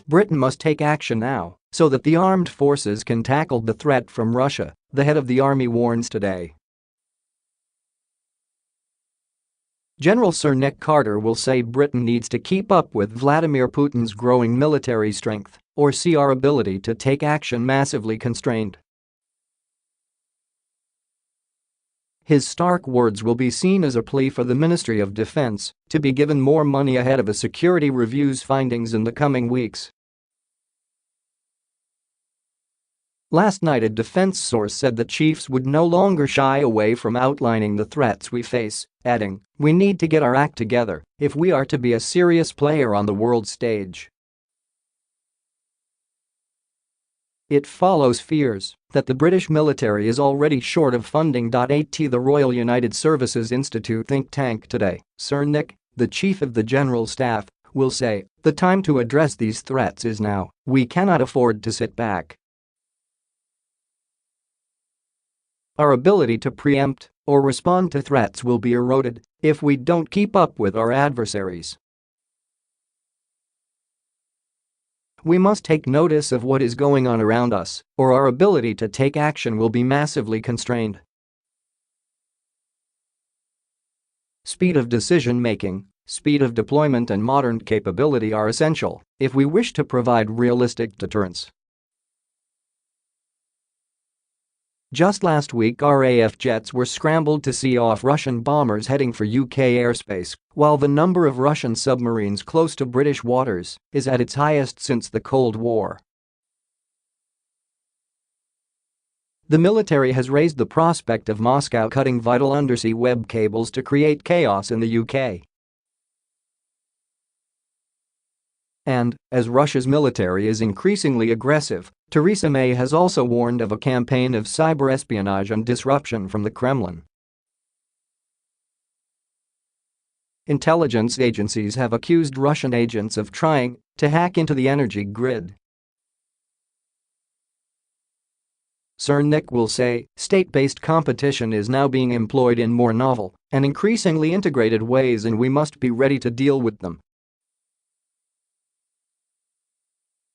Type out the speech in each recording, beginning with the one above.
Britain must take action now so that the armed forces can tackle the threat from Russia, the head of the army warns today. General Sir Nick Carter will say Britain needs to keep up with Vladimir Putin's growing military strength or see our ability to take action massively constrained. His stark words will be seen as a plea for the Ministry of Defence to be given more money ahead of a security review's findings in the coming weeks. Last night a defense source said the chiefs would no longer shy away from outlining the threats we face, adding, "We need to get our act together if we are to be a serious player on the world stage." It follows fears that the British military is already short of funding.At. The Royal United Services Institute think tank today, Sir Nick, the chief of the General Staff, will say, "The time to address these threats is now, we cannot afford to sit back. Our ability to preempt or respond to threats will be eroded if we don't keep up with our adversaries. We must take notice of what is going on around us, or our ability to take action will be massively constrained." Speed of decision-making, speed of deployment and modern capability are essential if we wish to provide realistic deterrence. Just last week RAF jets were scrambled to see off Russian bombers heading for UK airspace, while the number of Russian submarines close to British waters is at its highest since the Cold War. The military has raised the prospect of Moscow cutting vital undersea web cables to create chaos in the UK. And, as Russia's military is increasingly aggressive, Theresa May has also warned of a campaign of cyber espionage and disruption from the Kremlin. Intelligence agencies have accused Russian agents of trying to hack into the energy grid. Sir Nick will say state-based competition is now being employed in more novel and increasingly integrated ways and we must be ready to deal with them.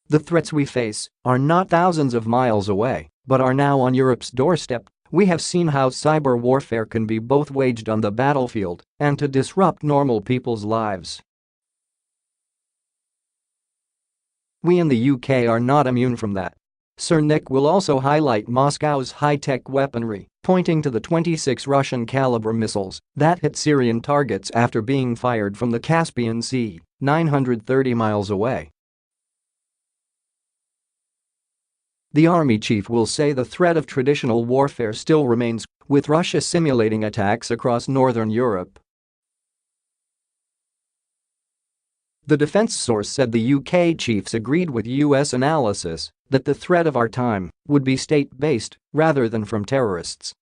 The threats we face are not thousands of miles away, but are now on Europe's doorstep. We have seen how cyber warfare can be both waged on the battlefield and to disrupt normal people's lives. We in the UK are not immune from that. Sir Nick will also highlight Moscow's high-tech weaponry, pointing to the 26 Russian Kalibr missiles that hit Syrian targets after being fired from the Caspian Sea, 930 miles away. The army chief will say the threat of traditional warfare still remains, with Russia simulating attacks across northern Europe. The defense source said the UK chiefs agreed with US analysis that the threat of our time would be state-based rather than from terrorists.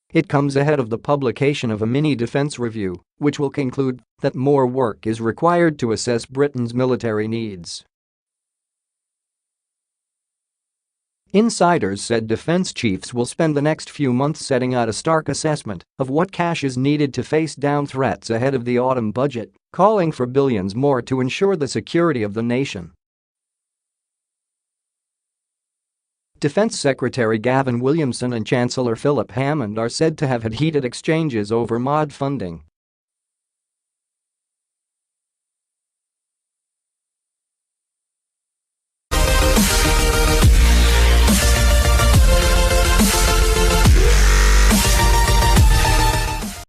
It comes ahead of the publication of a mini-defense review, which will conclude that more work is required to assess Britain's military needs. Insiders said defense chiefs will spend the next few months setting out a stark assessment of what cash is needed to face down threats ahead of the autumn budget, calling for billions more to ensure the security of the nation. Defense Secretary Gavin Williamso and Chancellor Philip Hammond are said to have had heated exchanges over MOD funding